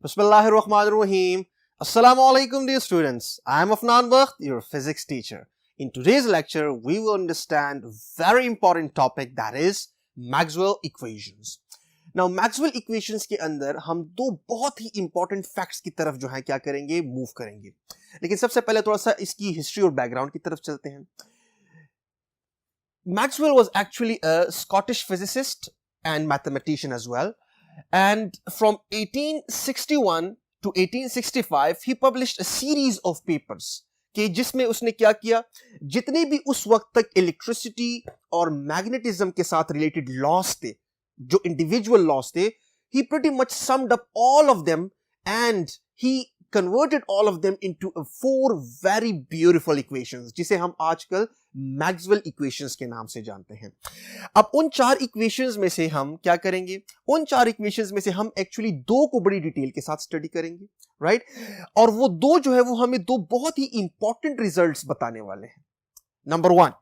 Bismillahirrahmanirrahim. Assalamu alaikum dear students. I am Afnan Bakht, your physics teacher. In today's lecture, we will understand a very important topic, that is Maxwell equations. Now Maxwell equations के अंदर हम दो बहुत ही important facts की तरफ जो है क्या करेंगे, move करेंगे. लेकिन सबसे पहले थोड़ा सा इसकी history और background की तरफ चलते हैं. Maxwell was actually a Scottish physicist and mathematician as well. And from 1861 to 1865 he published a series of papers कि जिसमें उसने क्या किया, जितने भी उस वक्त तक इलेक्ट्रिसिटी और मैग्नेटिज्म के साथ रिलेटेड लॉस थे, जो इंडिविजुअल लॉस थे, he pretty much summed up all of them and he converted all of them into four very beautiful equations, जिसे हम आजकल मैक्सवेल इक्वेशंस के नाम से जानते हैं. अब उन चार इक्वेशंस में से हम क्या करेंगे, उन चार इक्वेशंस में से हम एक्चुअली दो को बड़ी डिटेल के साथ स्टडी करेंगे, राइट? और वो दो जो है वो हमें दो बहुत ही इंपॉर्टेंट रिजल्ट्स बताने वाले हैं. Number one,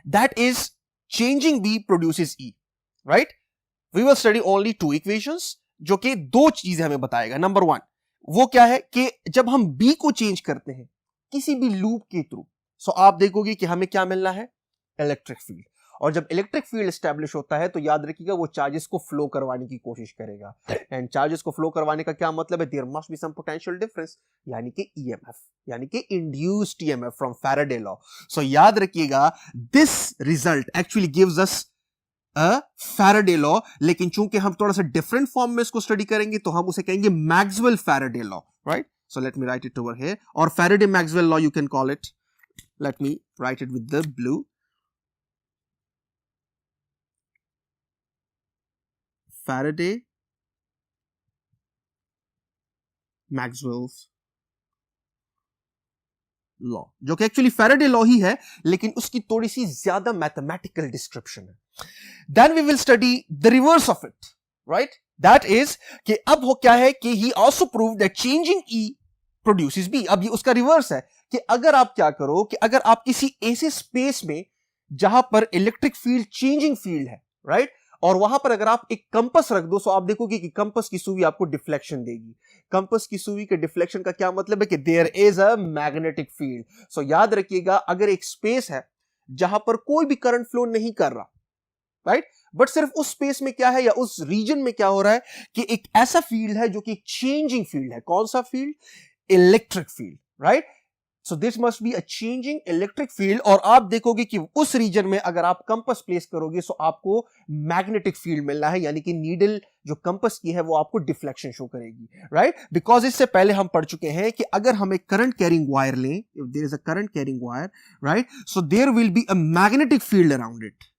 that is changing B produces E, right? We will study only two equations जो कि दो चीजें हमें बताएगा. नंबर वन वो क्या है कि जब हम बी को चेंज करते हैं किसी भी लूप के थ्रू, सो आप देखोगे कि हमें क्या मिलना है, इलेक्ट्रिक फील्ड. और जब इलेक्ट्रिक फील्ड एस्टैब्लिश होता है तो याद रखिएगा वो चार्जेस को फ्लो करवाने की कोशिश करेगा. एंड चार्जेस को फ्लो करवाने का क्या मतलब है, there must be some potential difference, यानी कि ईएमएफ, यानी कि induced EMF from Faraday law. So याद रखिएगा this result actually gives us a Faraday law, लेकिन चूंकि हम थोड़ा सा डिफरेंट फॉर्म में इसको स्टडी करेंगे तो हम उसे कहेंगे Maxwell Faraday law, right? So let me write it over here. और Faraday Maxwell law you can call it, let me write it with the blue. Faraday Maxwell's law, जो कि एक्चुअली फैराडे लॉ ही है लेकिन उसकी थोड़ी सी ज्यादा mathematical description है. Then we will study the reverse of it, right? That is कि अब हो क्या है कि he also proved that changing E produces B. अब ये उसका रिवर्स है कि अगर आप क्या करो कि अगर आप किसी ऐसे स्पेस में जहां पर इलेक्ट्रिक फील्ड चेंजिंग फील्ड है, राइट, और वहां पर अगर आप एक कंपास रख दो, सो आप देखोगे कि कंपास की सुई आपको डिफ्लेक्शन देगी. कंपास की सुई के डिफ्लेक्शन का क्या मतलब है कि there is a magnetic field. So याद रखिएगा अगर एक स्पेस है जहां पर कोई भी करंट फ्लो नहीं कर रहा, राइट, बट सिर्फ उस स्पेस में क्या है या उस रीजन में क्या हो रहा है कि एक ऐसा फील्ड है जो कि एक चेंजिंग फील्ड है. कौन सा field? Electric field, right? So this must be a changing electric field. और आप देखोगे कि उस रीजन में अगर आप कंपास प्लेस करोगे तो आपको मैग्नेटिक फील्ड मिलना है, यानी कि नीडल जो कंपास की है वो आपको डिफ्लेक्शन शो करेगी, राइट? बिकॉज इससे पहले हम पढ़ चुके हैं कि अगर हम एक करंट कैरिंग वायर लें, if there is a current carrying wire, right, so there will be a magnetic field around it.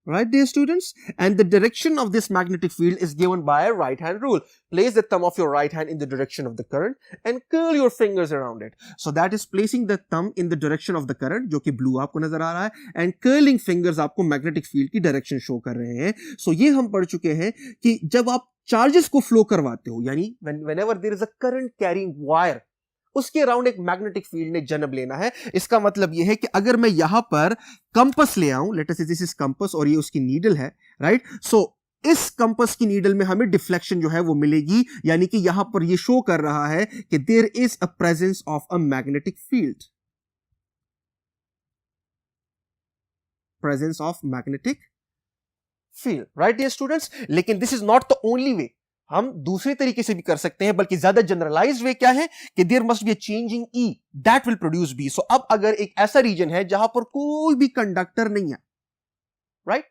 Right, dear students? And the direction of this magnetic field is given by a right hand rule. Place the thumb of your right hand in the direction of the current and curl your fingers around it. So that is placing the thumb in the direction of the current, जो कि blue आपको नजर आ रहा है, and curling fingers आपको magnetic field की direction show कर रहे हैं. So ये हम पढ़ चुके हैं कि जब आप charges को flow करवाते हो, यानी whenever there is a current carrying wire, उसके अराउंड एक मैग्नेटिक फील्ड ने जन्म लेना है. इसका मतलब यह है कि अगर मैं यहां पर कंपास ले आऊं, late us say this is compass और ये उसकी नीडल है, राइट? सो इस कंपास की नीडल में हमें डिफ्लेक्शन जो है वो मिलेगी, यानी कि यहां पर ये शो कर रहा है कि there is a presence of a magnetic field, presence of magnetic field, right dear students? लेकिन this is not the only way. हम दूसरे तरीके से भी कर सकते हैं, बल्कि ज्यादा जनरलाइज्ड वे क्या है कि there must be a changing E that will produce B. So अब अगर एक ऐसा रीजन है जहां पर कोई भी कंडक्टर नहीं है, राइट,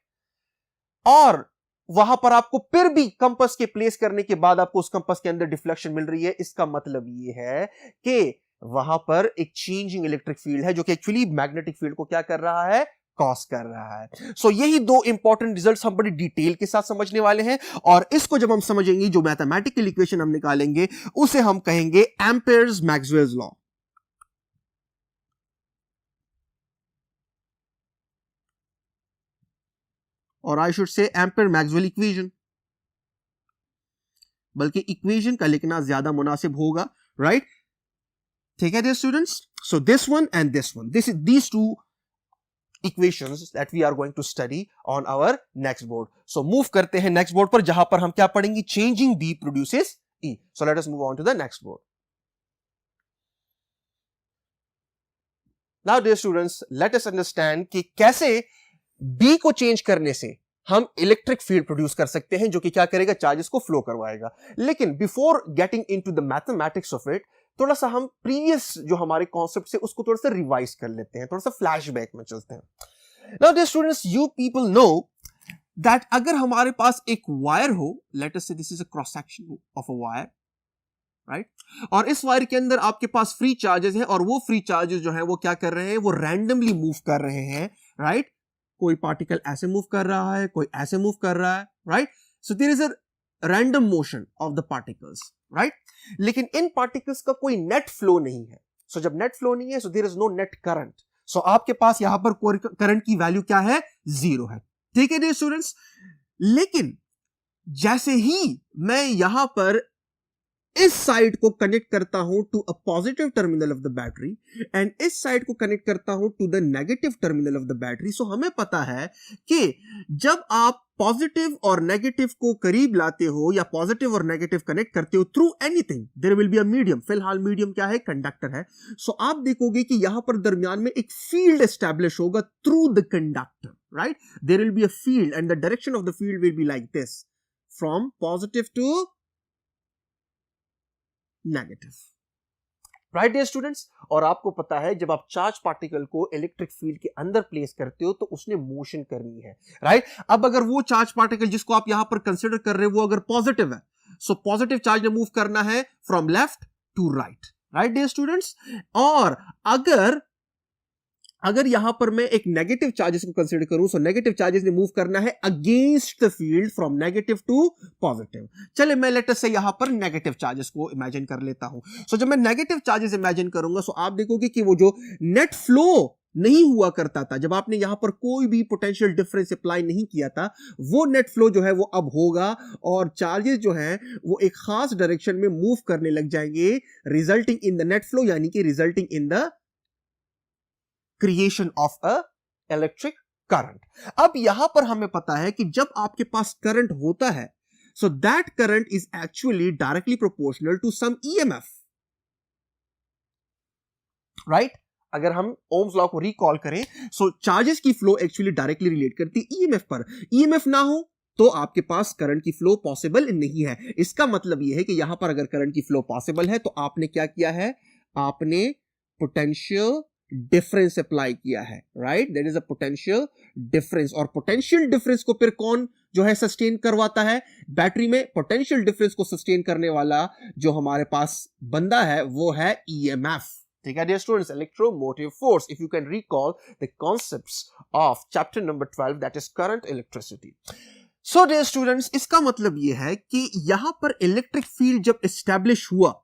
और वहां पर आपको फिर भी कंपास के प्लेस करने के बाद आपको उस कंपास के अंदर डिफ्लेक्शन मिल रही है, इसका मतलब यह है कि वहां पर एक चेंजिंग इलेक्ट्रिक फील्ड है जो कि एक्चुअली मैग्नेटिक फील्ड को क्या कर रहा है, कॉज कर रहा है. सो यही दो इंपॉर्टेंट रिजल्ट्स हम बड़ी डिटेल के साथ समझने वाले हैं, और इसको जब हम समझेंगे, जो मैथमेटिकल इक्वेशन हम निकालेंगे उसे हम कहेंगे एम्पेयर्स मैक्सवेल्स लॉ. और I should say Ampere Maxwell equation, बल्कि इक्वेशन का लिखना ज्यादा मुनासिब होगा, राइट? ठीक है dear students? So this one and this one, this two equations that we are going to study on our next board. So move करते हैं next board पर, जहां पर हम क्या पढ़ेंगे, changing B produces E. So let us move on to the next board. Now dear students, let us understand कि कैसे B को चेंज करने से हम इलेक्ट्रिक फील्ड प्रोड्यूस कर सकते हैं, जो कि क्या करेगा, चार्जेस को फ्लो करवाएगा. लेकिन before getting into the mathematics of it, थोड़ा सा हम प्रीवियस जो हमारे कॉन्सेप्ट है उसको थोड़ा सा रिवाइज कर लेते हैं, थोड़ा सा फ्लैशबैक में चलते हैं. Now dear students, you people know that अगर हमारे पास एक वायर हो, let us say this is a cross section of a wire, right, और इस वायर के अंदर आपके पास फ्री चार्जेस हैं, और वो फ्री चार्जेस जो है वो क्या कर रहे हैं, वो रैंडमली मूव कर रहे हैं, राइट. कोई पार्टिकल ऐसे मूव कर रहा है, कोई ऐसे मूव कर रहा है, right. So there is a random motion of the particles, right. लेकिन इन पार्टिकल्स का कोई नेट फ्लो नहीं है. सो जब नेट फ्लो नहीं है, so there is no net current. So आपके पास यहां पर करंट की वैल्यू क्या है, 0 है. ठीक है डियर स्टूडेंट्स. लेकिन जैसे ही मैं यहां पर इस साइड को कनेक्ट करता हूं to a positive terminal of the battery and इस साइड को कनेक्ट करता हूं to the negative terminal of the battery, so हमें पता है कि जब आप पॉजिटिव और नेगेटिव को करीब लाते हो या पॉजिटिव और नेगेटिव कनेक्ट करते हो through anything, there will be a medium. फिलहाल मीडियम क्या है, कंडक्टर है. सो आप देखोगे कि यहां पर दरमियान में एक फील्ड एस्टैब्लिश होगा through the conductor, right. There will be a field and the direction of the field will be like this, from positive to negative, right dear students. और आपको पता है जब आप चार्ज पार्टिकल को इलेक्ट्रिक फील्ड के अंदर प्लेस करते हो तो उसने मोशन करनी है, राइट. अब अगर वो चार्ज पार्टिकल जिसको आप यहां पर कंसीडर कर रहे हो वो अगर पॉजिटिव है, सो पॉजिटिव चार्ज ने मूव करना है from left to right, right dear students. और अगर यहां पर मैं एक नेगेटिव चार्जेस को कंसीडर करूं, सो नेगेटिव चार्जेस ने मूव करना है against the field from negative to positive. चले मैं लेट अस से यहां पर नेगेटिव चार्जेस को इमेजिन कर लेता हूं. सो जब मैं नेगेटिव चार्जेस इमेजिन करूंगा, सो आप देखोगे कि वो जो नेट फ्लो नहीं हुआ करता था, जब आपने यहां पर कोई भी पोटेंशियल डिफरेंस अप्लाई नहीं किया था, वो नेट फ्लो जो है वो अब होगा और चार्जेस जो हैं वो एक खास डायरेक्शन में मूव करने लग जाएंगे, resulting in the net flow, यानी कि resulting in the creation of a electric current. अब यहां पर हमें पता है कि जब आपके पास करंट होता है, so that current is actually directly proportional to some EMF, right. अगर हम ओम्स लॉ को रिकॉल करें, सो चार्जेस की फ्लो एक्चुअली डायरेक्टली रिलेट करती है ईएमएफ पर. ईएमएफ ना हो तो आपके पास करंट की फ्लो पॉसिबल नहीं है. इसका मतलब यह है कि यहां पर अगर करंट की फ्लो पॉसिबल है तो आपने क्या किया है, आपने पोटेंशियल डिफरेंस अप्लाई किया है, right. There is a potential difference, और पोटेंशियल डिफरेंस को फिर कौन जो है सस्टेन करवाता है बैटरी में, पोटेंशियल डिफरेंस को सस्टेन करने वाला जो हमारे पास बंदा है वो है ईएमएफ. ठीक है dear students, electromotive force. If you can recall the concepts of chapter number 12 that is current electricity. So dear students, इसका मतलब यह है कि यहां पर इलेक्ट्रिक फील्ड जब एस्टैब्लिश हुआ,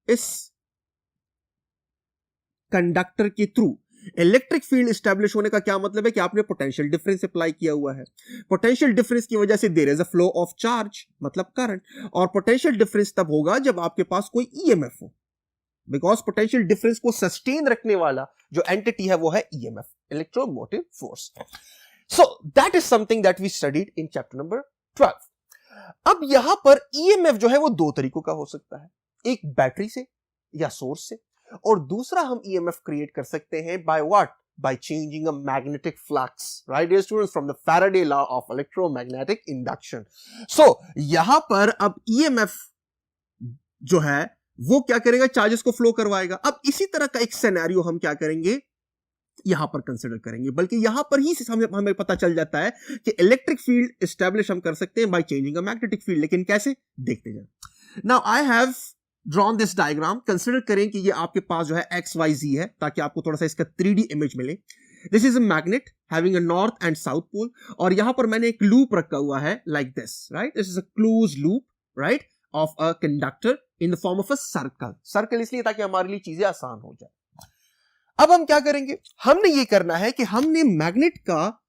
इस कंडक्टर के थ्रू इलेक्ट्रिक फील्ड एस्टैब्लिश होने का क्या मतलब है कि आपने पोटेंशियल डिफरेंस अप्लाई किया हुआ है. पोटेंशियल डिफरेंस की वजह से there is a flow of charge, मतलब करंट. और पोटेंशियल डिफरेंस तब होगा जब आपके पास कोई ईएमएफ हो, बिकॉज पोटेंशियल डिफरेंस को सस्टेन रखने वाला जो एंटिटी है वो है EMF, electromotive force. So that is something that we studied in chapter number 12. अब यहां पर ईएमएफ जो है वो दो तरीकों का हो सकता है, एक बैटरी से या सोर्स से, और दूसरा हम ईएमएफ क्रिएट कर सकते हैं by what, by changing a magnetic flux, right dear students, from the Faraday law of electromagnetic induction. So यहां पर अब ईएमएफ जो है वो क्या करेगा, चार्जेस को फ्लो करवाएगा. अब इसी तरह का एक सिनेरियो हम क्या करेंगे, यहां पर कंसीडर करेंगे, बल्कि यहां पर ही हमें पता चल जाता है कि इलेक्ट्रिक फील्ड एस्टैब्लिश हम कर सकते हैं bye changing a magnetic field. लेकिन कैसे, देखते जाए. Now I have drawn this diagram. Consider करें कि ये आपके पास जो है XYZ है, ताकि आपको थोड़ा सा इसका 3D इमेज मिले. This is a magnet having a north and south pole, और यहां पर मैंने एक लूप रखा हुआ है like this, right. This is a close loop, right, of a conductor in the form of a circle. Circle इसलिए ताकि हमारे लिए चीजें आसान हो जाए. अब हम क्या करेंगे, हमने ये करना है कि हमने मैग्नेट का,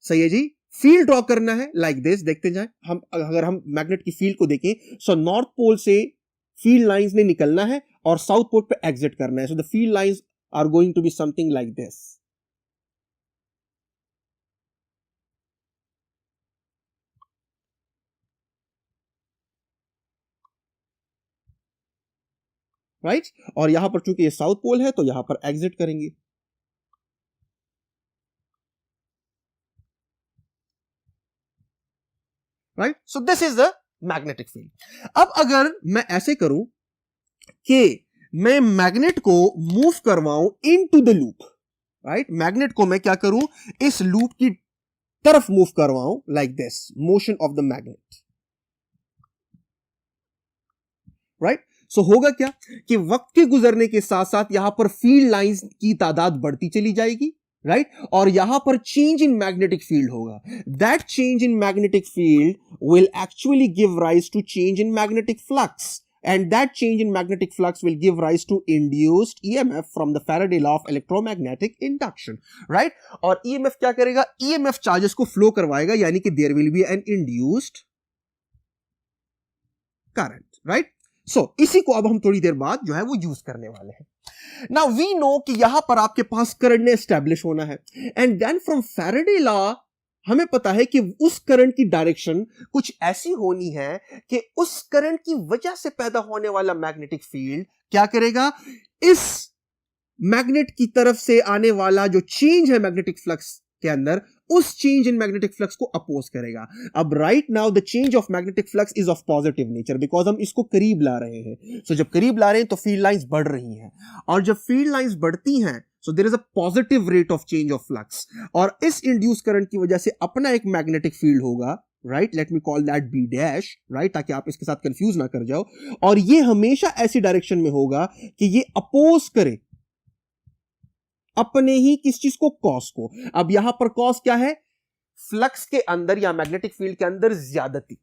सही है जी, फील्ड ड्रॉ करना है लाइक दिस. देखते जाए, हम अगर हम मैग्नेट की फील्ड को देखें, सो नॉर्थ पोल से फील्ड लाइंस ने निकलना है और साउथ पोल पे एग्जिट करना है. So the field lines are going to be something like this. Right? और यहां पर चूंकि ये साउथ पोल है तो यहां पर एग्जिट करेंगे. Right? So this is the magnetic field. अब अगर मैं ऐसे करूं कि मैं मैग्नेट को मूव करवाऊं into the loop, right, magnet को मैं क्या करूं, इस लूप की तरफ मूव करवाऊं, like this, motion of the magnet, right. So होगा क्या कि वक्त के गुजरने के साथ साथ यहां पर फील्ड लाइंस की तादाद बढ़ती चली जाएगी, राइट, और यहां पर चेंज इन मैग्नेटिक फील्ड होगा. That change in magnetic field will actually give rise to change in magnetic flux, and that change in magnetic flux will give rise to induced EMF from the Faraday law of electromagnetic induction, right? और EMF क्या करेगा, EMF charges को flow करवाएगा, यानी कि there will be an induced current, right? So इसी को अब हम थोड़ी देर बाद जो है वो यूज करने वाले हैं. Now we know कि यहां पर आपके पास करंट ने एस्टैब्लिश होना है, and then from Faraday law हमें पता है कि उस करंट की डायरेक्शन कुछ ऐसी होनी है कि उस करंट की वजह से पैदा होने वाला मैग्नेटिक फील्ड क्या करेगा, इस मैग्नेट की तरफ से आने वाला जो चेंज है मैग्नेटिक फ्लक्स के अंदर, उस चेंज इन मैग्नेटिक फ्लक्स को अपोज करेगा. अब right now the change of magnetic flux is of positive nature, because हम इसको करीब ला रहे हैं. सो जब करीब ला रहे हैं तो फील्ड लाइंस बढ़ रही हैं, और जब फील्ड लाइंस बढ़ती हैं so there is a positive rate of change of flux, और इस इंड्यूस करंट की वजह से अपना एक मैग्नेटिक फील्ड होगा, right, let me call that B dash, right, ताकि आप इसके साथ कंफ्यूज ना कर जाओ, और ये हमेशा ऐसी डायरेक्शन में होगा कि ये अपोज करे अपने ही किस चीज को, कॉस को. अब यहां पर कॉस क्या है, फ्लक्स के अंदर या मैग्नेटिक फील्ड के अंदर ज्यादती,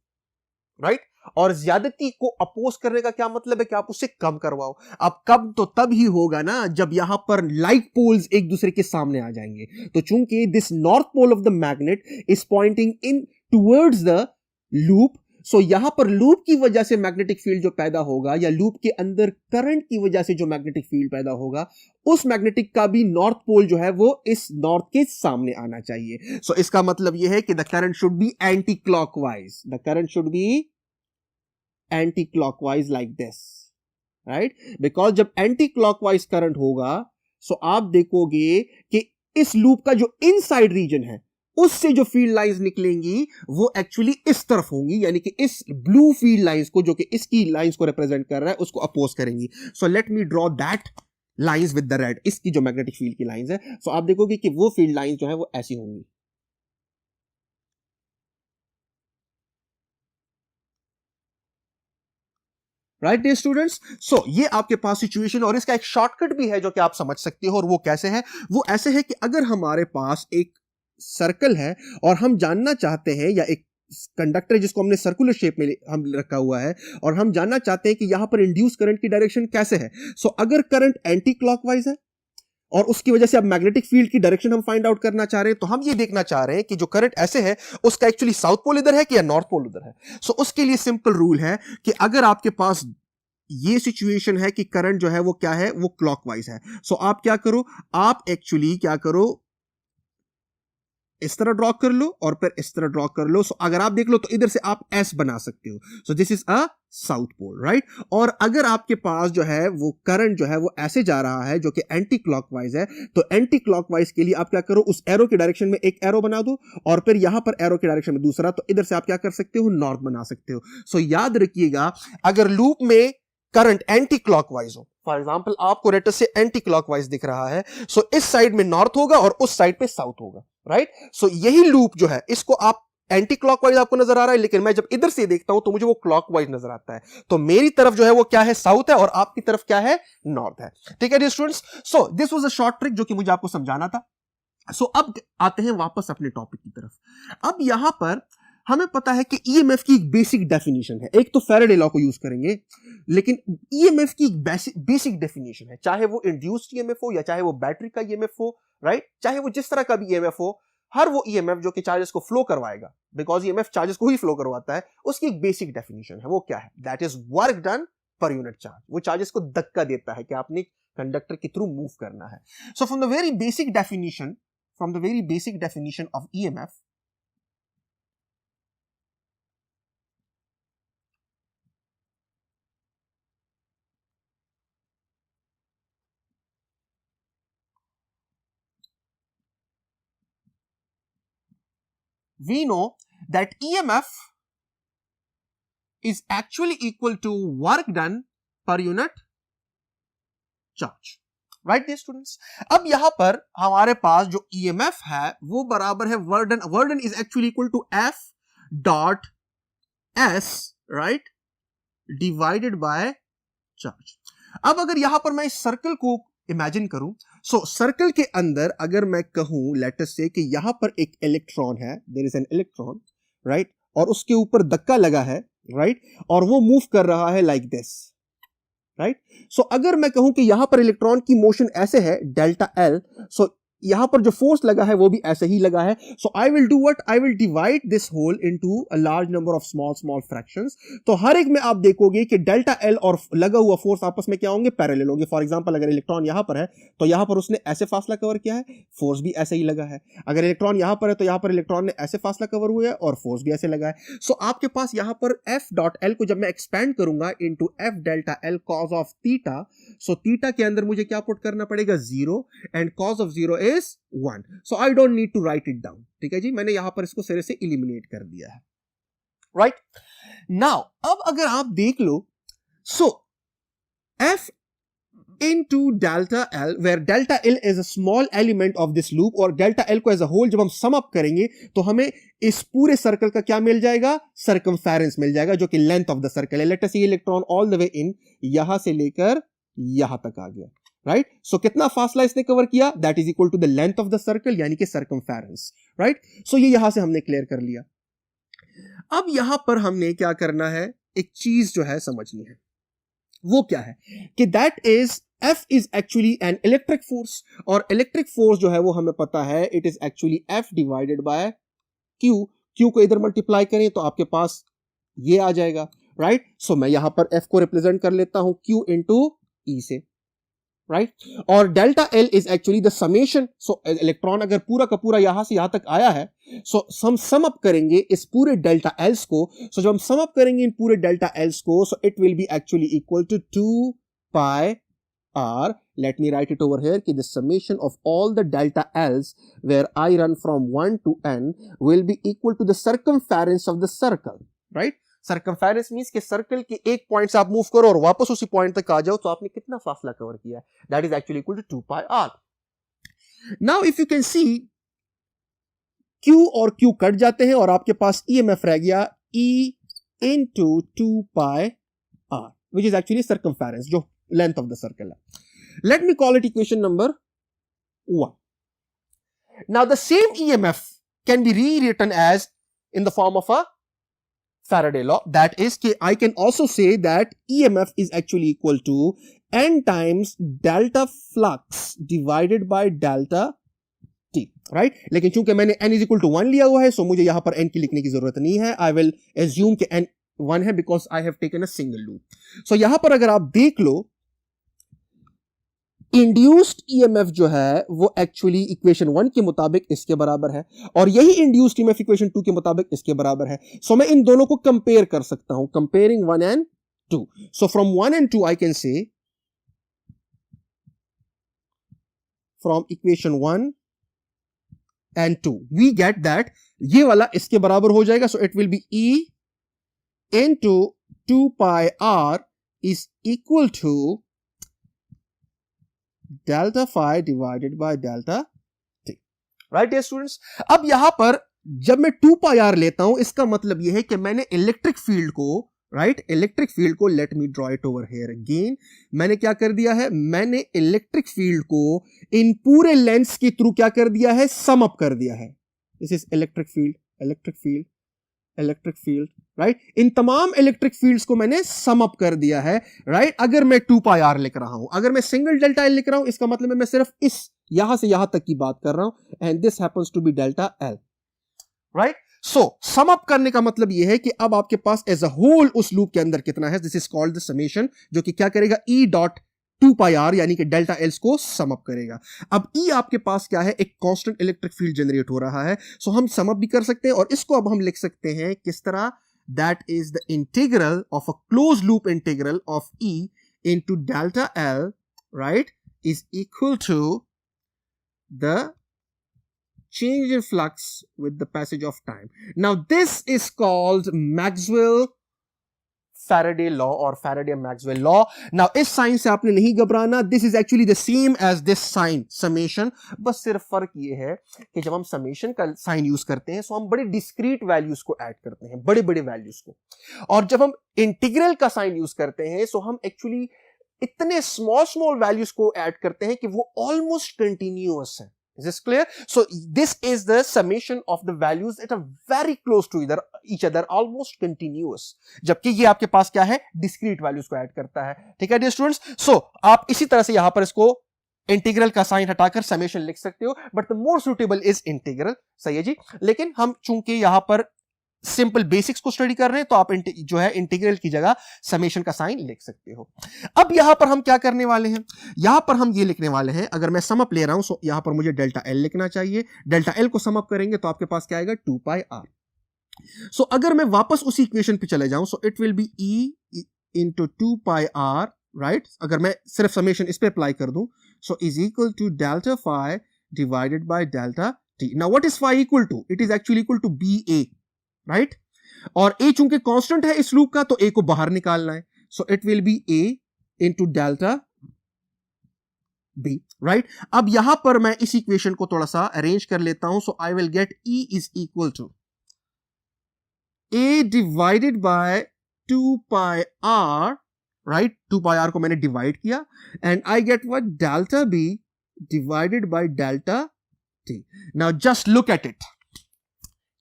राइट, और ज्यादती को अपोज करने का क्या मतलब है कि आप उसे कम करवाओ. अब कम तो तब ही होगा ना जब यहां पर लाइक पोल्स एक दूसरे के सामने आ जाएंगे. तो चूंकि this north pole of the magnet is pointing in towards the loop, so यहां पर लूप की वजह से मैग्नेटिक फील्ड जो पैदा होगा, या लूप के अंदर करंट की वजह से जो मैग्नेटिक फील्ड पैदा होगा, उस मैग्नेटिक का भी नॉर्थ पोल जो है वो इस नॉर्थ के सामने आना चाहिए. सो इसका मतलब यह है कि the current should be anti clockwise, the current should be anti-clockwise like this, right? Because जब anti-clockwise करंट होगा, सो आप देखोगे कि इस लूप का जो इनसाइड रीजन है उससे जो फील्ड लाइंस निकलेंगी वो एक्चुअली इस तरफ होंगी, यानी कि इस ब्लू फील्ड लाइंस को जो कि इसकी लाइंस को रिप्रेजेंट कर रहा है उसको अपोज करेंगी. सो let me draw that lines with the red, इसकी जो मैग्नेटिक फील्ड की लाइंस है. सो आप देखोगे कि वो फील्ड लाइंस जो है वो ऐसी होंगी, राइट डियर स्टूडेंट्स. सो ये आपके पास सिचुएशन, और इसका एक शॉर्टकट भी है जो कि आप समझ सकते हो, और वो कैसे है, वो ऐसे है कि अगर हमारे पास एक सर्कल है और हम जानना चाहते हैं, या एक कंडक्टर जिसको हमने सर्कुलर शेप में हम रखा हुआ है, और हम जानना चाहते हैं कि यहां पर इंड्यूस करंट की डायरेक्शन कैसे है. सो अगर करंट एंटी क्लॉकवाइज है और उसकी वजह से अब मैग्नेटिक फील्ड की डायरेक्शन हम फाइंड आउट करना चाह रहे हैं, तो हम ये देखना चाह रहे हैं कि जो करंट ऐसे है उसका एक्चुअली साउथ पोल इधर है कि या नॉर्थ पोल उधर है. सो उसके लिए सिंपल रूल है कि अगर आपके पास ये सिचुएशन है कि करंट जो है वो क्या है, वो क्लॉकवाइज है, सो आप क्या करो, आप एक्चुअली क्या करो, इस तरह ड्रॉ कर लो और फिर इस तरह ड्रॉ कर लो. सो अगर आप देख लो तो इधर से आप एस बना सकते हो. So this is a south pole, right. और अगर आपके पास जो है वो करंट जो है वो ऐसे जा रहा है जो कि एंटी क्लॉकवाइज है, तो एंटी क्लॉकवाइज के लिए आप क्या करो, उस एरो की डायरेक्शन में एक एरो बना दो, और फिर यहां पर एरो की डायरेक्शन में दूसरा, तो इधर से आप क्या कर सकते हो, नॉर्थ बना सकते हो. सो याद रखिएगा, अगर लूप में करंट एंटी क्लॉकवाइज हो, फॉर एग्जांपल आपको रेटर से एंटी क्लॉकवाइज दिख रहा है, सो इस साइड में नॉर्थ होगा और उस साइड पे साउथ होगा, राइट. सो यही लूप जो है, इसको आप एंटी क्लॉकवाइज आपको नजर आ रहा है, लेकिन मैं जब इधर से देखता हूं तो मुझे वो क्लॉकवाइज नजर आता है. तो मेरी तरफ जो है वो क्या है, साउथ है, और आपकी तरफ क्या है, नॉर्थ है. ठीक है dear students. So this was a short trick जो कि मुझे आपको समझाना था. सो अब आते हैं वापस अपने टॉपिक की तरफ. अब यहां पर हमें पता है कि ईएमएफ की एक बेसिक डेफिनेशन है. एक तो फैराडे लॉ को यूज करेंगे, लेकिन ईएमएफ की एक बेसिक डेफिनेशन है, चाहे वो इंड्यूस्ड ईएमएफ हो या चाहे वो बैटरी का ईएमएफ हो, राइट, चाहे वो जिस तरह का भी ईएमएफ हो, हर वो ईएमएफ जो कि चार्जेस को फ्लो करवाएगा, बिकॉज ईएमएफ चार्जेस को ही फ्लो करवाता है, उसकी एक बेसिक डेफिनेशन है. वो क्या है, that is work done per unit charge. वो चार्जेस को धक्का देता है कि आपने कंडक्टर के थ्रू मूव करना है. So from the very basic definition of EMF, we know that EMF is actually equal to work done per unit charge. Right dear students? अब यहां पर हमारे पास जो EMF है वो बराबर है work done. Work done is actually equal to F dot S, right, divided by charge. अब अगर यहां पर मैं इस सर्कल को इमेजिन करूं, सो सर्कल के अंदर अगर मैं कहूं लेट अस से कि यहां पर एक इलेक्ट्रॉन है, there is an electron, right, और उसके ऊपर धक्का लगा है, राइट, और वो मूव कर रहा है लाइक दिस, राइट. सो अगर मैं कहूं कि यहां पर इलेक्ट्रॉन की मोशन ऐसे है डेल्टा एल, सो यहां पर जो फोर्स लगा है वो भी ऐसे ही लगा है. So I will do what, I will divide this whole into a large number of small fractions. तो हर एक में आप देखोगे कि डेल्टा एल और लगा हुआ फोर्स आपस में क्या होंगे, पैरेलल होंगे. फॉर एग्जांपल अगर इलेक्ट्रॉन यहां पर है तो यहां पर उसने ऐसे फासला कवर किया है, फोर्स भी ऐसे ही लगा है. अगर इलेक्ट्रॉन यहां पर है तो यहां पर इलेक्ट्रॉन ने ऐसे फासला कवर हुआ है और फोर्स भी ऐसे लगा है. सो आपके पास यहां पर एफ डॉट एल को जब मैं एक्सपेंड करूंगा into F delta L cause of theta, so theta के अंदर मुझे क्या पुट करना पड़ेगा, 0, and cause of 0 is 1. So I don't need to write it down. ठीक है जी, मैंने यहां पर इसको सिरे से एलिमिनेट कर दिया है. राइट नाउ अब अगर आप देख लो, सो F into delta L, where delta L is a small element of this loop, और delta L को as a whole जब हम sum up करेंगे तो हमें इस पूरे सर्कल का क्या मिल जाएगा, circumference मिल जाएगा, जो कि length of the circle है. Let us see electron all the way in, यहां से लेकर यहां तक आ गया, राइट. सो कितना फासला इसने कवर किया, that is equal to the length of the circle, यानी कि सर्कमफेरेंस, राइट. सो ये यहां से हमने क्लियर कर लिया. अब यहां पर हमने क्या करना है, एक चीज जो है समझनी है, वो क्या है कि that is F is actually an electric force, और इलेक्ट्रिक फोर्स जो है वो हमें पता है it is actually F divided by Q. Q को इधर मल्टीप्लाई करें तो आपके पास ये आ जाएगा, राइट. सो मैं यहां पर F को रिप्रेजेंट कर लेता हूं Q इंटू E से, राइट. और delta L is actually the summation. So electron अगर पूरा का पूरा यहां से यहां तक आया है, सो हम सम अप करेंगे इस पूरे डेल्टा एल्स को. सो जब हम सम अप करेंगे इन पूरे डेल्टा एल्स को, so it will be actually equal to 2 pi R. Let me write it over here कि the summation of all the delta Ls where I run from 1 to n will be equal to the circumference of the circle, right. Circumference means कि circle के एक point से आप move करो और वापस उसी पॉइंट तक आ जाओ, तो आपने कितना फासला कवर किया है, that is actually equal to 2 pi R. Now if you can see Q और Q कट जाते हैं और आपके पास EMF रह गया E into 2 pi r, which is actually circumference, जो length of the circle है. Let me call it equation number 1. Now the same EMF can be rewritten as in the form of a Faraday law, that is कि I can also say that EMF is actually equal to n times delta flux divided by delta t, right. लेकिन चूंकि मैंने n is equal to 1 लिया हुआ है, सो मुझे यहां पर n की लिखने की जरूरत नहीं है. I will assume कि n 1 है because I have taken a single loop. So यहां पर अगर आप देख लो, इंड्यूस्ड ईएमएफ जो है वो एक्चुअली इक्वेशन 1 के मुताबिक इसके बराबर है, और यही इंड्यूस्ड ईएमएफ इक्वेशन 2 के मुताबिक इसके बराबर है. सो मैं इन दोनों को कंपेयर कर सकता हूं, comparing 1 and 2. So from 1 and 2 I can say, from equation 1 and 2 we get that ये वाला इसके बराबर हो जाएगा. So it will be E into 2 pi r is equal to delta phi divided by delta t, right dear students. अब यहां पर जब मैं 2 pi r लेता हूं, इसका मतलब यह है कि मैंने इलेक्ट्रिक फील्ड को, राइट, इलेक्ट्रिक फील्ड को, let me draw it over here again, मैंने क्या कर दिया है, मैंने इलेक्ट्रिक फील्ड को इन पूरे लेंस के थ्रू क्या कर दिया है, सम अप कर दिया है. This is electric field, electric field, electric field, right. इन तमाम इलेक्ट्रिक फील्ड्स को मैंने सम अप कर दिया है, राइट. अगर मैं 2 पाई आर लिख रहा हूं, अगर मैं सिंगल डेल्टा एल लिख रहा हूं, इसका मतलब है मैं सिर्फ इस यहां से यहां तक की बात कर रहा हूं, and this happens to be delta L, right. So sum up करने का मतलब यह है कि अब आपके पास एज अ होल उस लूप के अंदर कितना है, this is called the summation, जो कि क्या करेगा, E डॉट 2 पाई आर यानी कि डेल्टा एल्स को सम अप करेगा। अब ई आपके पास क्या है, एक कांस्टेंट इलेक्ट्रिक फील्ड जनरेट हो रहा है, सो हम सम अप भी कर सकते हैं और इसको अब हम लिख सकते हैं किस तरह, that is the integral of a close loop integral of E into delta L, right, is equal to the change in flux with the passage of time. Now this is called Maxwell-Faraday law or Faraday-Maxwell law. Now इस sign से आपने नहीं घबराना, this is actually the same as this sign summation, बस सिर्फ फर्क ये है कि जब हम summation का साइन यूज करते हैं तो हम बड़े discrete values को ऐड करते हैं, बड़े बड़े values को, और जब हम इंटीग्रल का साइन यूज करते हैं तो हम एक्चुअली इतने स्मॉल values को ऐड करते हैं कि वो almost continuous है। Is this clear? So this is the summation of the values that are very close to each other, almost continuous. जबकि ये आपके पास क्या है, discrete values को ऐड करता है। ठीक है dear students? So आप इसी तरह से यहां पर इसको इंटीग्रल का साइन हटाकर समेशन लिख सकते हो, but the more suitable is integral. सही है जी, लेकिन हम चूंकि यहां पर सिंपल बेसिक्स को स्टडी कर रहे हैं तो आप जो है इंटीग्रल की जगह समेशन का साइन लिख सकते हो। अब यहां पर हम क्या करने वाले हैं, यहां पर हम ये लिखने वाले हैं, अगर मैं सम अप ले रहा हूं तो यहां पर मुझे डेल्टा एल लिखना चाहिए, डेल्टा एल को सम अप करेंगे तो आपके पास क्या आएगा, 2 पाई आर। सो अगर मैं वापस उसी इक्वेशन पे चले जाऊं, so it will be E into 2 pi R, right. अगर मैं सिर्फ समेशन इस पे अप्लाई कर दूं, so is equal to delta phi divided by delta T. Now what is phi equal to, it is actually equal to B A, right, और A चूंकि constant है इस लूप का तो ए को बाहर निकालना है, so it will be A into delta B, right. अब यहां पर मैं इस इक्वेशन को थोड़ा सा अरेंज कर लेता हूं, so I will get E is equal to A divided by 2 pi R, right, 2 pi R को मैंने डिवाइड किया, and I get what, delta B divided by delta T. Now just look at it,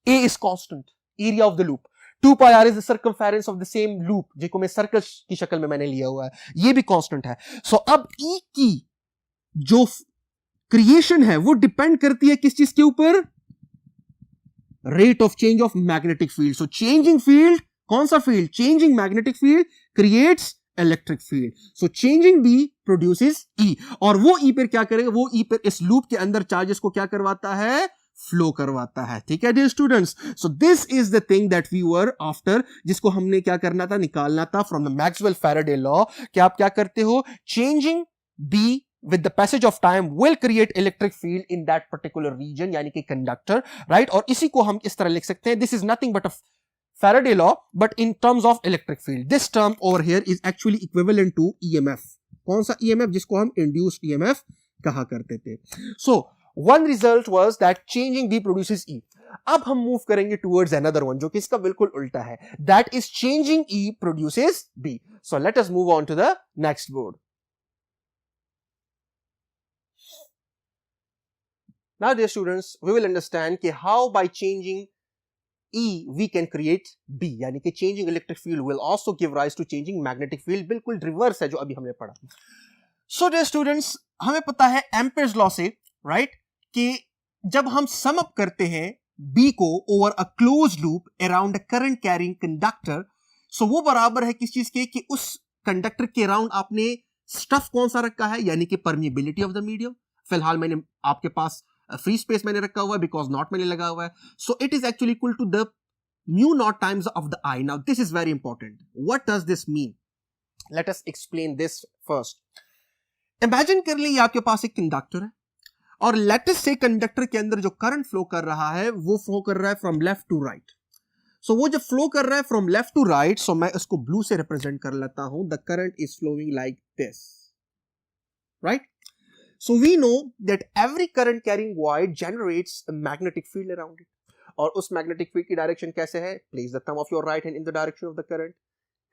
A is constant, area of the loop, 2 pi r is the circumference of the same loop, जिसको मैं circle की शक्ल में मैंने लिया हुआ है, ये भी कांस्टेंट है। सो अब E की जो क्रिएशन है वो डिपेंड करती है किस चीज के ऊपर, rate of change of magnetic field. So changing field, कौन सा field, changing magnetic field creates electric field, so changing B produces E, और वो E पर क्या करेगा, वो E पर इस लूप के अंदर चार्जेस को क्या करवाता है, फ्लो करवाता है। ठीक है dear students, so this is the thing that we were after, जिसको हमने क्या करना था, निकालना था from the Maxwell Faraday law, कि आप क्या करते हो, changing B with the passage of time will create electric field in that particular region, यानी कि कंडक्टर, राइट। और इसी को हम इस तरह लिख सकते हैं, this is nothing but a Faraday law but in terms of electric field. This term over here is actually equivalent to EMF. कौन सा EMF, जिसको हम induced EMF कहा करते थे। So one result was that changing B produces E. अब हम move करेंगे towards another one जो कि इसका बिल्कुल उल्टा है, that is changing E produces B. So let us move on to the next board. Now dear students, we will understand कि how by changing E we can create B, यानी कि changing electric field will also give rise to changing magnetic field, बिल्कुल reverse है जो अभी हमने पढ़ा। So dear students, हमें पता है एम्पेयर्स लॉ से, राइट, कि जब हम सम अप करते हैं B को over a close loop around a current carrying conductor, so वो बराबर है किस चीज के, कि उस कंडक्टर के अराउंड आपने स्टफ कौन सा रखा है, यानी कि परमिएबिलिटी ऑफ द मीडियम। फिलहाल मैंने आपके पास फ्री स्पेस मैंने रखा हुआ है बिकॉज नॉट मैंने लगा हुआ है, so it is actually equal to the mu naught times of the I. Now this is very important, what does this mean, let us explain this first. Imagine कर लीजिए आपके पास एक कंडक्टर है और लेट अस से conductor के अंदर जो करंट फ्लो कर रहा है वो फ्लो कर रहा है from left to right. So वो जब फ्लो कर रहा है from left to right, so मैं इसको ब्लू से रिप्रेजेंट कर लेता हूं, the current is flowing like this, right. So we know that every current carrying wire generates a magnetic field around it. और उस magnetic field की direction कैसे है? Place the thumb of your right hand in the direction of the current.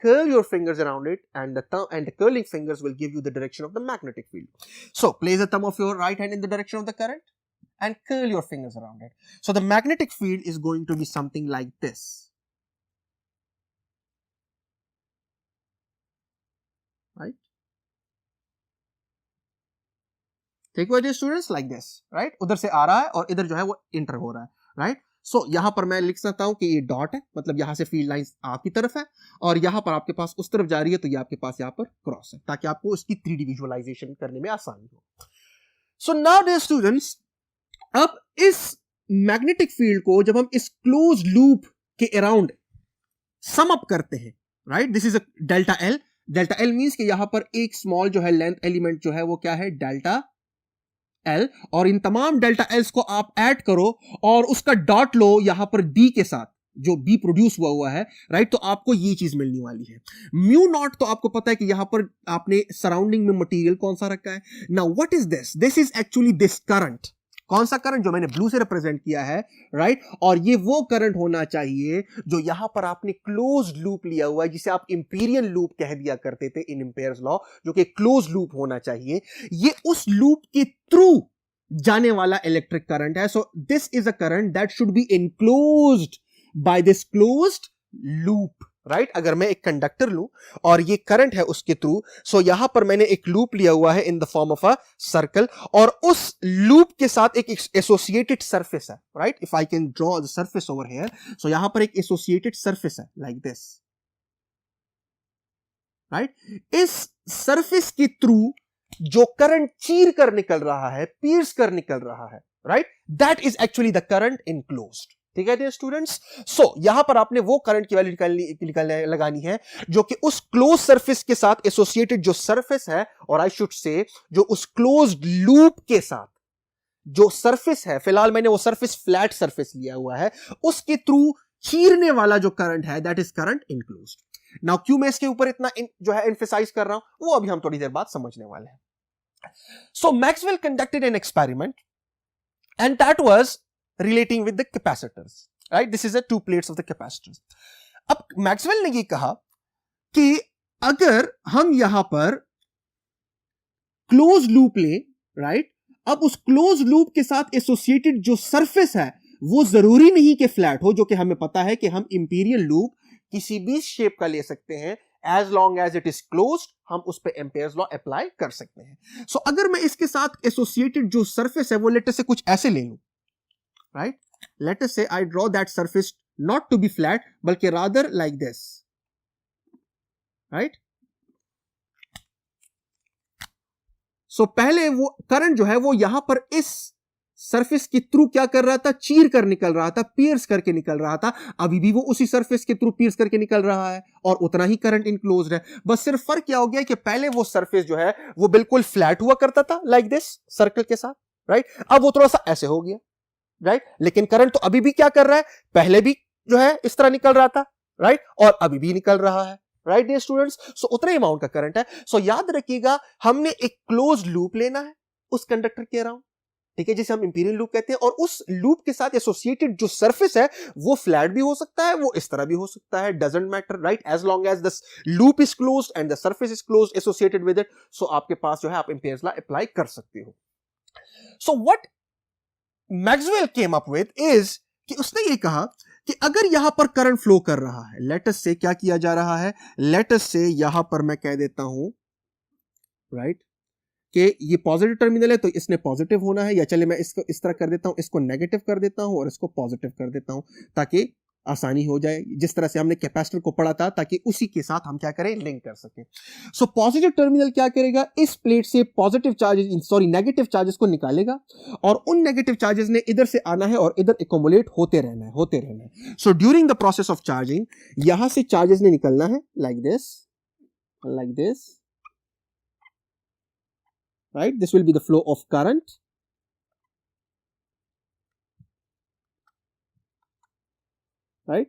Curl your fingers around it, and the thumb and the curling fingers will give you the direction of the magnetic field. So place the thumb of your right hand in the direction of the current, and curl your fingers around it. So the magnetic field is going to be something like this. Right? Take away, dear students, like this, right? उधर से आ रहा है और इधर जो है वो inter हो रहा है, right? सो यहां पर मैं लिख सकता हूं कि ये डॉट है, मतलब यहां से फील्ड लाइन आपकी तरफ है और यहां पर आपके पास उस तरफ जा रही है, तो ये आपके पास यहां पर क्रॉस है, ताकि आपको इसकी 3D विजुअलाइजेशन करने में आसानी हो। सो नाउ डियर स्टूडेंट्स, अब इस मैग्नेटिक फील्ड को जब हम इस क्लोज लूप के अराउंड सम अप करते हैं, right, this is a delta L. Delta L means कि यहां पर एक स्मॉल जो है लेंथ एलिमेंट जो है वो क्या है, डेल्टा एल, और इन तमाम डेल्टा एल्स को आप ऐड करो और उसका डॉट लो यहां पर बी के साथ, जो बी प्रोड्यूस हुआ है, राइट, तो आपको ये चीज मिलने वाली है म्यू नॉट। तो आपको पता है कि यहां पर आपने सराउंडिंग में मटेरियल कौन सा रखा है। Now what is this, this is actually this current, कौन सा करंट, जो मैंने ब्लू से रिप्रेजेंट किया है, राइट, और ये वो करंट होना चाहिए जो यहां पर आपने क्लोज्ड लूप लिया हुआ है, जिसे आप इंपीरियल लूप कह दिया करते थे इन एम्पेयर्स लॉ, जो कि क्लोज लूप होना चाहिए। ये उस लूप के थ्रू जाने वाला इलेक्ट्रिक करंट है। So this is a current that should be enclosed by this closed loop, right. अगर मैं एक कंडक्टर लूं और ये करंट है उसके थ्रू, सो यहां पर मैंने एक लूप लिया हुआ है in the form of a circle, और उस लूप के साथ एक एसोसिएटेड सरफेस है, right. If I can draw the surface over here, so यहां पर एक एसोसिएटेड सरफेस है लाइक दिस, राइट। इस सरफेस के थ्रू जो करंट चीर कर निकल रहा है, पीर्स कर निकल रहा है, right, that is actually the current enclosed. ठीक है स्टूडेंट्स। सो यहां पर आपने वो करंट की वैल्यू लगानी है जो कि उस क्लोज सरफेस के साथ एसोसिएटेड जो सरफेस है, और आई शुड से जो उस क्लोज्ड लूप के साथ जो सरफेस है, फिलहाल मैंने वो सरफेस फ्लैट सरफेस लिया हुआ है, उसके थ्रू चीरने वाला जो करंट है, that is current enclosed. Now क्यों मैं इसके ऊपर इतना जो है एम्फेसाइज कर रहा हूं, वो अभी हम थोड़ी देर बाद समझने वाले हैं। So Maxwell conducted an experiment and that was relating with the capacitors, right? This is the two plates of the capacitors. अब मैक्सवेल ने ये कहा कि अगर हम यहां पर क्लोज लूप ले, राइट, अब उस क्लोज लूप के साथ एसोसिएटेड जो सरफेस है वो जरूरी नहीं कि फ्लैट हो, जो कि हमें पता है कि हम इंपीरियल लूप किसी भी शेप का ले सकते हैं, as long as it is closed, हम उस पे एम्पेयर्स लॉ अप्लाई कर सकते हैं। सो अगर मैं इसके साथ एसोसिएटेड जो सरफेस है वो लेट अस से कुछ ऐसे ले लूं, right, let us say I draw that surface not to be flat बल्कि rather like this, right. So पहले वो करंट जो है वो यहां पर इस सरफेस के थ्रू क्या कर रहा था, चीर कर निकल रहा था, पियर्स करके निकल रहा था। अभी भी वो उसी सरफेस के थ्रू पियर्स करके निकल रहा है और उतना ही करंट इनक्लोज्ड है। बस सिर्फ फर्क क्या हो गया कि पहले वो सरफेस जो है वो बिल्कुल फ्लैट हुआ करता था लाइक दिस सर्कल के साथ, राइट, अब वो थोड़ा सा ऐसे हो गया, राइट, लेकिन करंट तो अभी भी क्या कर रहा है, पहले भी जो है इस तरह निकल रहा था, राइट, और अभी भी निकल रहा है, राइट डियर स्टूडेंट्स। सो उतने अमाउंट का करंट है। सो याद रखिएगा, हमने एक क्लोज लूप लेना है उस कंडक्टर के अराउंड, ठीक है, जिसे हम इंपीरियल लूप कहते हैं, और उस लूप के साथ एसोसिएटेड जो सरफेस है वो फ्लैट भी हो सकता है, वो इस तरह भी हो सकता है, doesn't matter, right, as long as the loop is closed and the surface is closed associated with it. So आपके पास जो है आप एम्पेयर्स लॉ अप्लाई कर सकते हो। So what Maxwell came up with is कि उसने ये कहा कि अगर यहां पर करंट फ्लो कर रहा है, लेट अस से क्या किया जा रहा है, लेट अस से यहां पर मैं कह देता हूं, राइट, कि ये पॉजिटिव टर्मिनल है तो इसने पॉजिटिव होना है, या चले मैं इसको इस तरह कर देता हूं, इसको नेगेटिव कर देता हूं और इसको पॉजिटिव कर देता हूं ताकि आसानी हो जाए, जिस तरह से हमने कैपेसिटर को पढ़ा था, ताकि उसी के साथ हम क्या करें, लिंक कर सकें। सो पॉजिटिव टर्मिनल क्या करेगा, इस प्लेट से positive charges, sorry negative charges को निकालेगा, और उन नेगेटिव चार्जेस ने इधर से आना है और इधर एकोमुलेट होते रहना है, होते रहना है। So during the process of charging यहां से चार्जेस ने निकलना है like this, like this, right, this will be the flow of current, right,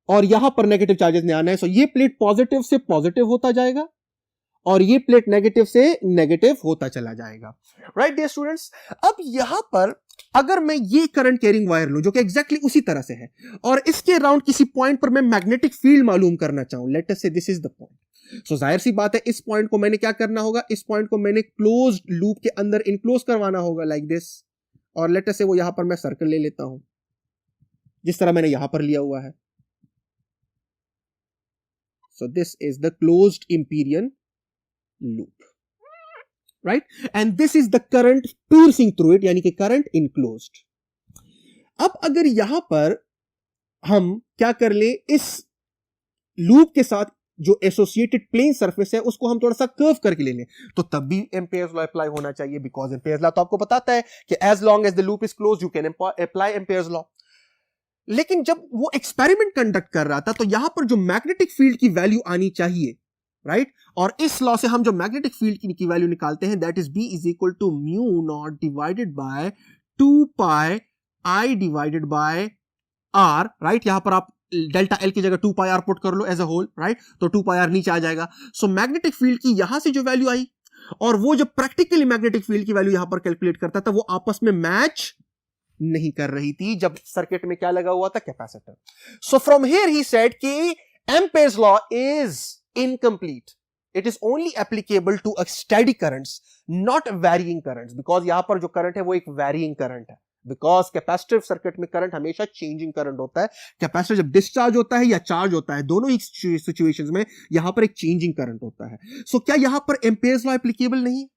और यहां पर नेगेटिव चार्जेस ने आना है। सो ये प्लेट पॉजिटिव से पॉजिटिव होता जाएगा और ये प्लेट नेगेटिव से नेगेटिव होता चला जाएगा, राइट डियर स्टूडेंट्स। अब यहां पर अगर मैं ये करंट कैरिंग वायर लूं जो कि एग्जैक्टली उसी तरह से है, और इसके अराउंड किसी पॉइंट पर मैं मैग्नेटिक फील्ड मालूम करना चाहूं, late us say this is the point, सो जाहिर सी बात है इस पॉइंट को मैंने क्या करना होगा, इस पॉइंट को मैंने क्लोज्ड लूप के अंदर इनक्लोज करवाना होगा लाइक दिस, और लेट अस से वो यहां पर मैं सर्कल ले लेता हूं जिस तरह मैंने यहां पर लिया हुआ है। So this is the closed imperial loop, right, and this is the current piercing through it, यानी कि करंट इनक्लोज्ड। अब अगर यहां पर हम क्या कर ले, इस लूप के साथ जो एसोसिएटेड प्लेन सरफेस है उसको हम थोड़ा सा कर्व करके ले लें, तो तब भी एम्पेयर्स लॉ अप्लाई होना चाहिए, बिकॉज एम्पेयर्स लॉ तो आपको बताता है कि as long as the loop is close you can apply Ampere's law. लेकिन जब वो एक्सपेरिमेंट कंडक्ट कर रहा था तो यहां पर जो मैग्नेटिक फील्ड की वैल्यू आनी चाहिए, राइट, और इस लॉ से हम जो मैग्नेटिक फील्ड की वैल्यू निकालते हैं, that is B is equal to mu naught divided by 2 pi I divided by R, right. यहां पर आप डेल्टा एल की जगह 2 पाई आर पुट कर लो एज अ होल, राइट, तो 2 पाई आर नीचे आ जाएगा। सो मैग्नेटिक फील्ड की यहां से जो वैल्यू आई और वो जो प्रैक्टिकली मैग्नेटिक फील्ड की वैल्यू यहां पर कैलकुलेट करता था, वो आपस में मैच नहीं कर रही थी जब सर्किट में क्या लगा हुआ था, capacitor. So from here he said कि Ampere's law is incomplete, it is only applicable to a steady currents, not varying currents, because यहां पर जो करंट है वो एक वैरिइंग करंट है, बिकॉज कैपेसिटिव सर्किट में करंट हमेशा चेंजिंग करंट होता है। कैपेसिटर जब डिस्चार्ज होता है या चार्ज होता है, दोनों ही सिचुएशंस में यहां पर एक चेंजिंग करंट होता है। सो क्या यहां पर एम्पेयर्स लॉ एप्लीकेबल नहीं?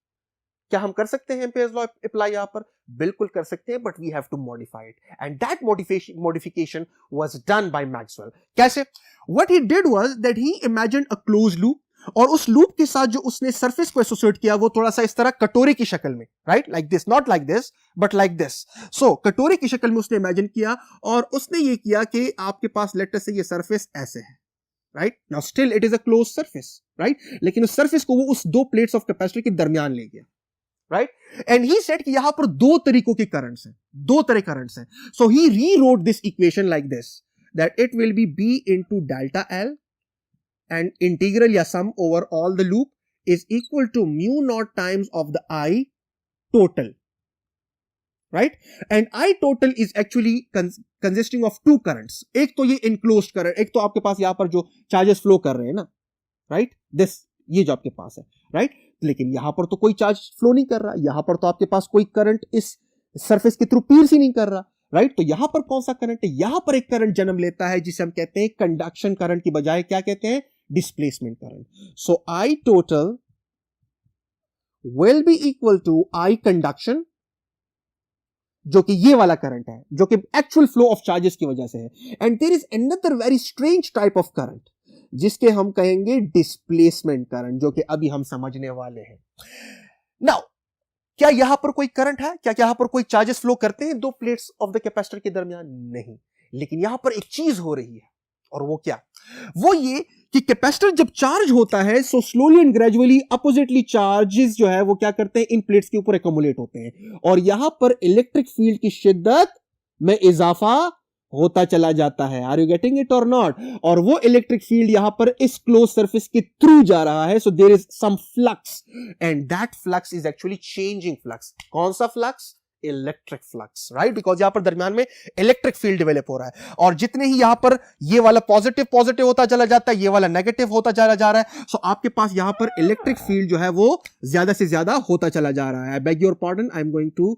क्या हम कर सकते हैं एम्पेयर्स लॉ अप्लाई यहां पर? बिल्कुल कर सकते हैं, but we have to modify it, and that modification was done by Maxwell. कैसे? What he did was that he imagined a closed loop, और उस लूप के साथ जो उसने सरफेस को एसोसिएट किया वो थोड़ा सा इस तरह कटोरे की शक्ल में, right, like this, not like this but like this. So कटोरे की शक्ल में उसने इमेजिन किया, और उसने ये किया कि आपके पास लेट अस से ये सरफेस ऐसे है, right, now still it is a close surface, right, लेकिन उस सरफेस को वो उस दो प्लेट्स ऑफ कैपेसिटर के दरमियान ले गया, राइट, एंड ही सेड कि यहां पर दो तरीकों के करंट्स हैं, दो तरह करंट्स हैं। So he rewrote this equation like this, that it will be b into delta L and integral या sum over all the loop is equal to mu naught times of the I total, right, and I total is actually consisting of two currents, एक तो ये enclosed current, एक तो आपके पास यहां पर जो चार्जेस फ्लो कर रहे हैं ना, राइट, दिस, ये जो आपके पास है, राइट, लेकिन यहां पर तो कोई चार्ज फ्लो नहीं कर रहा, यहां पर तो आपके पास कोई करंट इस सरफेस के थ्रू pierce ही नहीं कर रहा, राइट, तो यहां पर कौन सा करंट है? यहां पर एक करंट जन्म लेता है जिसे हम कहते हैं कंडक्शन करंट की बजाय क्या कहते हैं? Displacement current. So I total will be equal to I conduction, जो कि ये वाला करंट है, जो कि एक्चुअल फ्लो ऑफ चार्जेस की वजह से है, and there is another very strange type of current जिसके हम कहेंगे डिस्प्लेसमेंट करंट, जो कि अभी हम समझने वाले हैं। नाउ क्या यहां पर कोई करंट है? क्या यहां पर कोई चार्जेस फ्लो करते हैं दो प्लेट्स ऑफ द कैपेसिटर के दरमियान? नहीं, लेकिन यहां पर एक चीज हो रही है, और वो क्या? वो ये कि कैपेसिटर जब चार्ज होता है, so slowly and gradually oppositely charges जो है वो क्या करते हैं? इन प्लेट्स के ऊपर एक्युमुलेट होते हैं, और यहां पर इलेक्ट्रिक फील्ड की शिद्दत में इजाफा होता चला जाता है। आर यू गेटिंग इट और नॉट? और वो इलेक्ट्रिक फील्ड यहां पर इस क्लोज सरफेस के थ्रू जा रहा है, so there is some flux, and that flux is actually changing flux. कौन सा flux? Electric flux, right, because यहां पर दरमियान में इलेक्ट्रिक फील्ड डेवलप हो रहा है, और जितने ही यहां पर ये वाला पॉजिटिव पॉजिटिव होता चला जाता है, ये वाला नेगेटिव होता चला जा रहा है, सो आपके पास यहां पर इलेक्ट्रिक फील्ड जो है वो ज्यादा से ज्यादा होता चला जा रहा है। I beg your pardon, I am going to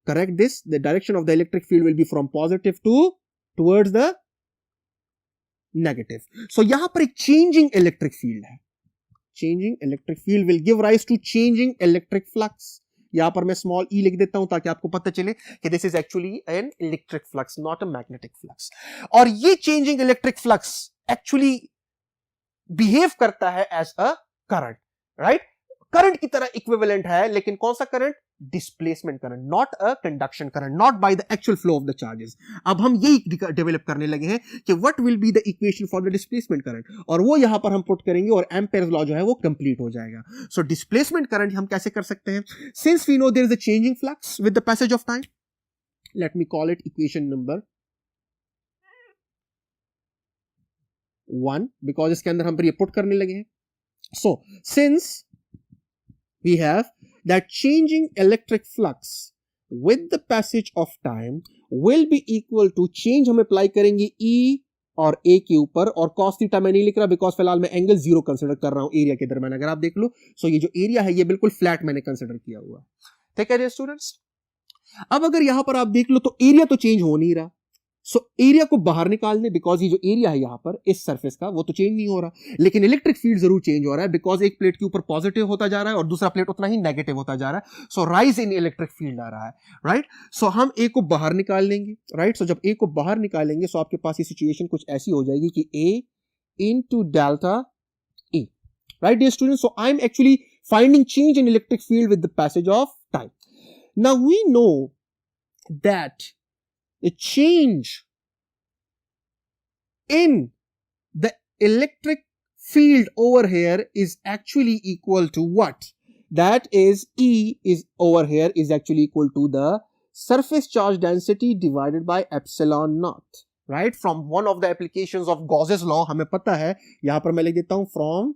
correct this, the direction of the electric field will be from positive towards the negative. So यहां पर एक changing electric field है, changing electric field will give rise to changing electric flux। यहां पर मैं small e लिख देता हूं ताकि आपको पता चले कि this is actually an electric flux, not a magnetic flux। और ये changing electric flux actually behave करता है as a current, right? Current की तरह इक्विवेलेंट है, लेकिन कौन सा current? Displacement current, not a conduction current, not by the actual flow of the charges. अब हम यही डेवलप करने लगे हैं कि what will be the equation for the displacement current, और वो यहां पर हम पुट करेंगे और एम्पेयर्स लॉ जो है वो कंप्लीट हो जाएगा। सो डिस्प्लेसमेंट करंट हम कैसे कर सकते हैं? Since we know there is a changing flux with the passage of time, let me call it equation number 1, because इसके अंदर हम पर ये पुट करने लगे हैं। So since we have that changing electric flux with the passage of time will be equal to change, हम apply करेंगे E और A के ऊपर, और cos थीटा मैं नहीं लिख रहा बिकॉज फिलहाल मैं एंगल 0 कंसिडर कर रहा हूं एरिया के दरमियान। अगर आप देख लो, सो ये जो एरिया है ये बिल्कुल फ्लैट मैंने कंसिडर किया हुआ, ठीक है स्टूडेंट्स। अब अगर यहां पर आप देख लो तो एरिया तो चेंज हो नहीं रहा, सो एरिया को बाहर निकालने, बिकॉज ये जो एरिया है यहां पर इस सरफेस का वो तो चेंज नहीं हो रहा, लेकिन इलेक्ट्रिक फील्ड जरूर चेंज हो रहा है, बिकॉज एक प्लेट के ऊपर पॉजिटिव होता जा रहा है और दूसरा प्लेट उतना ही नेगेटिव होता जा रहा है, सो राइज इन इलेक्ट्रिक फील्ड आ रहा है, राइट। सो हम ए को बाहर निकाल लेंगे, राइट। सो जब ए को बाहर निकालेंगे सो आपके पास ये सिचुएशन कुछ ऐसी हो जाएगी कि ए into delta E, right dear students? So I'm actually finding change in electric field with the passage of time. Now we know that the change in the electric field over here is actually equal to what? That is E is over here is actually equal to the surface charge density divided by epsilon naught. Right, from one of the applications of Gauss's law, हमें पता है, यहां पर मैं लिख देता हूं from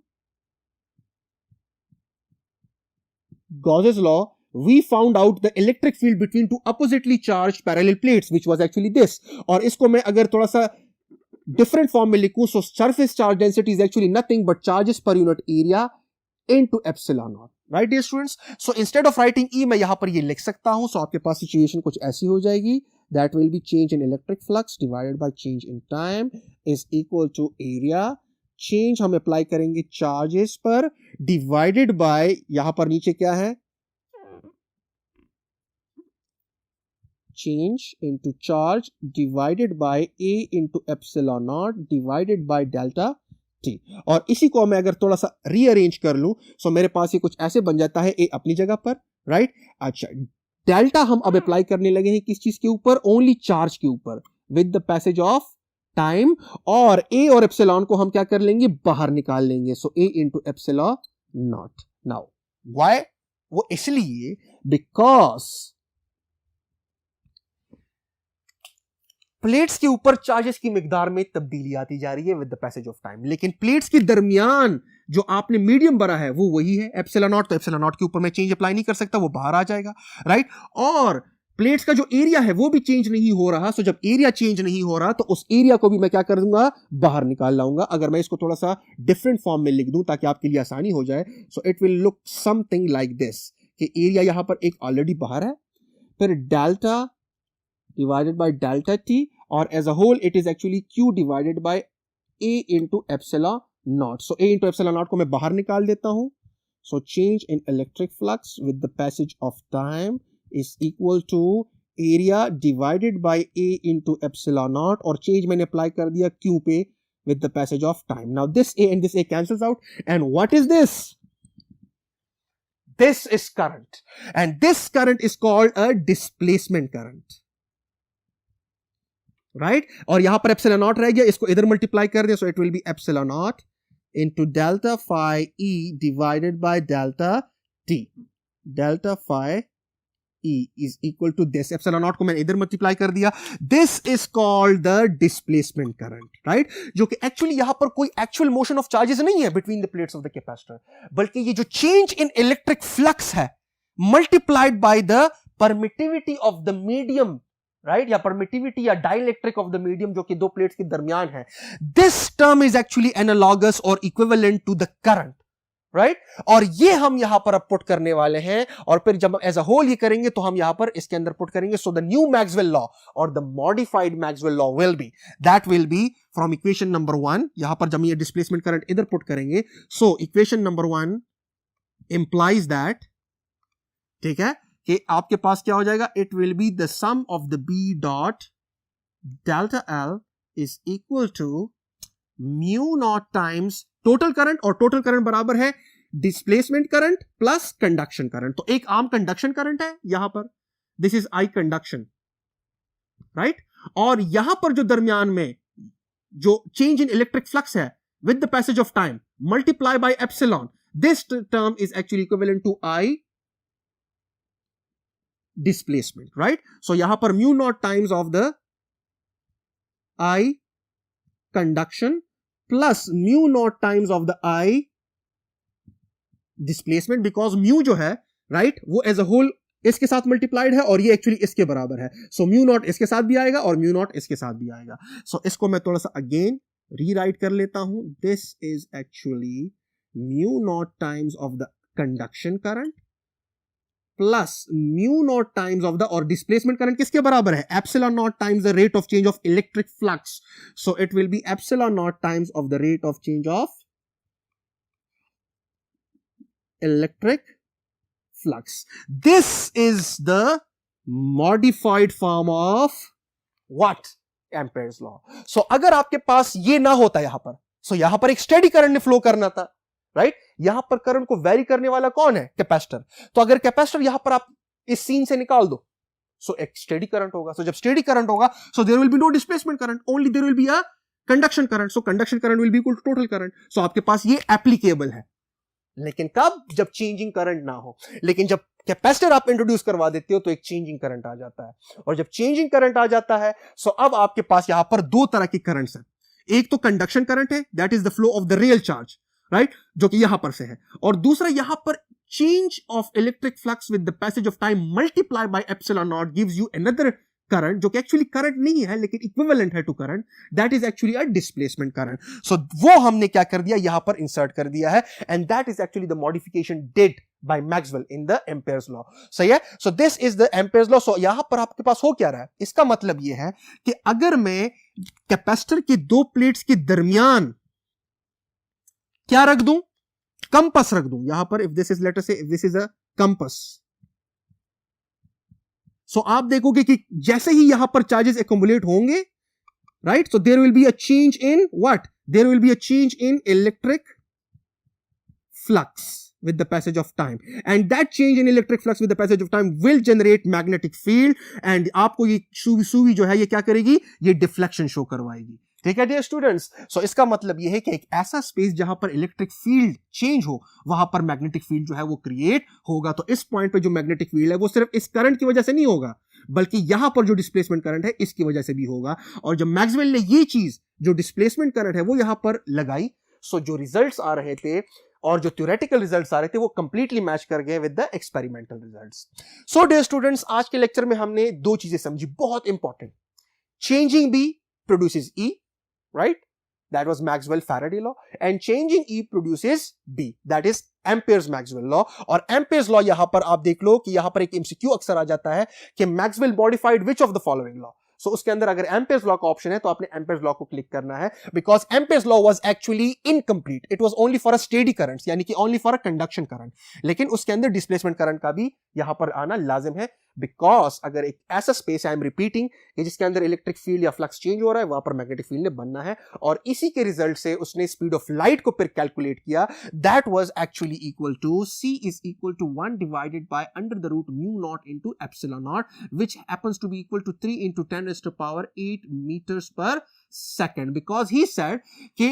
Gauss's law we found out the electric field between two oppositely charged parallel plates which was actually this, और इसको मैं अगर थोड़ा सा different form में लिखूं, so surface charge density is actually nothing but charges per unit area into epsilon naught, right dear students? So instead of writing E मैं यहां पर ये लिख सकता हूं, so आपके पास सिचुएशन कुछ ऐसी हो जाएगी, that will be change in electric flux divided by change in time is equal to area, change हम apply करेंगे charges पर divided by, यहां पर नीचे क्या है, change into charge divided by A into epsilon naught divided by delta T, और इसी को मैं अगर थोड़ा सा रीअरेंज कर लूं सो मेरे पास ये कुछ ऐसे बन जाता है, A अपनी जगह पर, राइट। अच्छा, डेल्टा हम अब अप्लाई करने लगे हैं किस चीज के ऊपर, ओनली चार्ज के ऊपर with the passage of time, और ए और एप्सिलॉन को हम क्या कर लेंगे, बाहर निकाल लेंगे, so A into epsilon naught. Now why, वो इसलिए बिकॉज प्लेट्स के ऊपर चार्जेस की मिकदार में तब्दीली आती जा रही है with the passage of time, लेकिन प्लेट्स के दरमियान जो आपने मीडियम भरा है वो वही है एप्सिलॉन नॉट, तो एप्सिलॉन नॉट के ऊपर मैं चेंज अप्लाई नहीं कर सकता, वो बाहर आ जाएगा, राइट। और प्लेट्स का जो एरिया है वो भी चेंज नहीं हो रहा, सो जब एरिया चेंज नहीं हो रहा तो उस एरिया को भी मैं क्या कर दूंगा, बाहर निकाल लाऊंगा। अगर मैं इसको थोड़ा सा डिफरेंट फॉर्म में लिख दूं ताकि आपके लिए आसानी हो जाए, so it will look something like this, कि एरिया यहां पर एक ऑलरेडी बाहर है, फिर delta divided by delta T, और as a whole it is actually Q divided by A into epsilon naught. So A into epsilon naught को मैं बाहर निकाल देता हूं, so change in electric flux with the passage of time is equal to area divided by A into epsilon not, और change मैंने apply कर दिया Q पे with the passage of time. Now this A and this A cancels out, and what is this? This is current, and this current is called a displacement current, right. और यहां पर epsilon not रह गया, इसको इधर multiply कर दे, so it will be epsilon naught into delta phi E divided by delta T, delta phi E is equal to this, epsilon naught को मैंने इधर मल्टीप्लाई कर दिया, this is called the displacement current, right. जो कि actually यहां पर कोई एक्चुअल मोशन ऑफ चार्जेस नहीं है between the plates of the capacitor, बल्कि ये जो चेंज इन इलेक्ट्रिक फ्लक्स है multiplied by the permittivity of the medium, right, या परमिटिविटी या डाइलेक्ट्रिक ऑफ द मीडियम जो कि दो प्लेट्स के दरमियान है। This term is actually analogous और equivalent to the current, right. और ये हम यहां पर अब पुट करने वाले हैं, और फिर जब एज अ होल ये करेंगे तो हम यहां पर इसके अंदर पुट करेंगे, so the new Maxwell law और the modified Maxwell law will be, that will be from equation number 1, यहां पर जब ये डिस्प्लेसमेंट करंट इधर पुट करेंगे, so equation number 1 implies that, ठीक है, कि आपके पास क्या हो जाएगा, it will be the sum of the B dot delta L is equal to mu naught times total current, और टोटल करंट बराबर है displacement current plus conduction current. तो एक आम कंडक्शन करंट है यहां पर, this is I conduction, right, और यहां पर जो दरमियान में जो चेंज इन इलेक्ट्रिक फ्लक्स है with the passage of time multiply by epsilon, this term is actually equivalent to I displacement, right? So यहां पर mu naught times of the I conduction plus mu naught times of the I displacement, because mu जो है, right, वो as a whole इसके साथ multiplied है और ये एक्चुअली इसके बराबर है, सो mu naught इसके साथ भी आएगा और mu naught इसके साथ भी आएगा। सो इसको मैं थोड़ा सा अगेन रीराइट कर लेता हूं, this is actually mu naught times of the conduction current plus mu naught times of the, और डिस्प्लेसमेंट करंट किसके बराबर है, epsilon not times the rate of change of electric flux. So it will be epsilon not times of the rate of change of electric flux. This is the modified form of what? Ampere's law. So अगर आपके पास ये ना होता यहां पर, so यहां पर एक स्टेडी करंट ने फ्लो करना था, राइट? यहां पर करंट को वेरी करने वाला कौन है, कैपेसिटर. तो अगर कैपेसिटर यहां पर आप इस सीन से निकाल दो, सो एक स्टेडी करंट होगा. सो जब स्टेडी करंट होगा, so there will be no displacement current, only there will be a conduction current. So conduction current will be equal to total current. So आपके पास ये एप्लीकेबल है. लेकिन कब, जब चेंजिंग करंट ना हो. लेकिन जब कैपेसिटर आप इंट्रोड्यूस करवा देते हो तो एक चेंजिंग करंट आ जाता है. और जब चेंजिंग करंट आ जाता है, सो अब आपके पास यहां पर दो तरह के करंट्स हैं. एक तो कंडक्शन करंट है, that is the flow of the real charge, right, जो कि यहां पर से है. और दूसरा यहां पर change of electric flux with the passage of time multiply by epsilon naught gives you another current, जो कि एक्चुअली करंट नहीं है लेकिन इक्विवेलेंट है to current, that is actually a displacement current. So वो हमने क्या कर दिया, यहां पर इंसर्ट कर दिया है, and that is actually the modification did by Maxwell in the Ampere's law. सही है. So this is the Ampere's law. So यहां पर आपके पास हो क्या रहा है, इसका मतलब यह है कि अगर मैं कैपेसिटर के दो प्लेट्स के दरमियान क्या रख दूं, कंपस रख दूं यहां पर. If this is, let us say if this is a compass, so आप देखोगे कि जैसे ही यहां पर चार्जेस एक्युमुलेट होंगे, right, so there will be a change in what, there will be a change in electric flux with the passage of time, and that change in electric flux with the passage of time will generate magnetic field, and आपको ये सुई जो है ये क्या करेगी, ये deflection show करवाएगी. ठीक है डियर स्टूडेंट्स. सो इसका मतलब ये है कि एक ऐसा स्पेस जहां पर इलेक्ट्रिक फील्ड चेंज हो, वहां पर मैग्नेटिक फील्ड जो है वो क्रिएट होगा. तो इस पॉइंट पे जो मैग्नेटिक फील्ड है वो सिर्फ इस करंट की वजह से नहीं होगा, बल्कि यहां पर जो डिस्प्लेसमेंट करंट है इसकी वजह से भी होगा. और जब मैक्सवेल ने ये चीज जो डिस्प्लेसमेंट करंट है वो यहां पर लगाई, सो जो रिजल्ट्स आ रहे थे और जो थ्योरेटिकल रिजल्ट्स आ रहे थे वो कंप्लीटली मैच कर गए with the experimental results. So dear students, आज के लेक्चर में हमने दो चीजें समझी बहुत important. Changing B produces E, right, that was Maxwell Faraday law, and changing E produces B, that is Ampere's Maxwell law. और Ampere's law यहां पर आप देख लो कि यहां पर एक MCQ अक्सर आ जाता है कि Maxwell modified which of the following law. सो उसके अंदर अगर एम्पेयर्स लॉ का ऑप्शन है तो आपने एम्पेयर्स लॉ को क्लिक करना है, because Ampere's law was actually incomplete. It was only for a steady current, यानी कि only for a conduction current. लेकिन उसके अंदर डिस्प्लेसमेंट करंट का भी यहां पर आना लाजिम है, बिकॉज अगर एक ऐसा स्पेस, आई एम रिपीटिंग, जिसके अंदर इलेक्ट्रिक फील्ड या फ्लक्स चेंज हो रहा है, वहां पर मैग्नेटिक फील्ड ने बनना है. और इसी के रिजल्ट से उसने स्पीड ऑफ लाइट को फिर कैलकुलेट किया. That was actually equal to C is equal to 1 divided by under the root mu naught into epsilon naught, which happens to be equal to 3 into 10 raised to power 8 meters per second. Because he said कि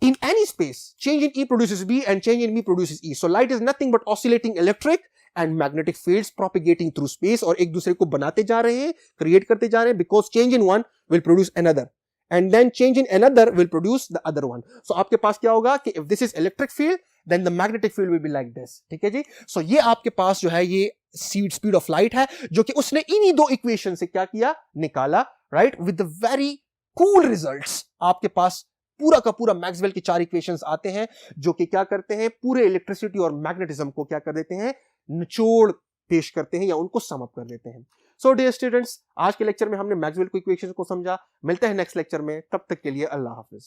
in any space, change in E produces B and change in B produces E. So light is nothing but oscillating electric and magnetic fields propagating through space, और एक दूसरे को बनाते जा रहे हैं, create करते जा रहे हैं, because change in one will produce another, and then change in another will produce the other one. So आपके पास क्या होगा कि if this is electric field, then the magnetic field will be like this. ठीक है जी. So ये आपके पास जो है ये speed of light है, जो कि उसने इन्हीं दो इक्वेशन से क्या किया, निकाला, right, with the very cool results. आपके पास पूरा का पूरा मैक्सवेल की 4 इक्वेशंस आते हैं, जो कि क्या करते हैं, पूरे इलेक्ट्रिसिटी और मैग्नेटिज्म को क्या कर देते हैं, निचोड़ पेश करते हैं या उनको सम अप कर देते हैं. सो डियर स्टूडेंट्स, आज के लेक्चर में हमने मैक्सवेल की इक्वेशंस को समझा. मिलते हैं नेक्स्ट लेक्चर में, तब तक के लिए अल्लाह हाफिज.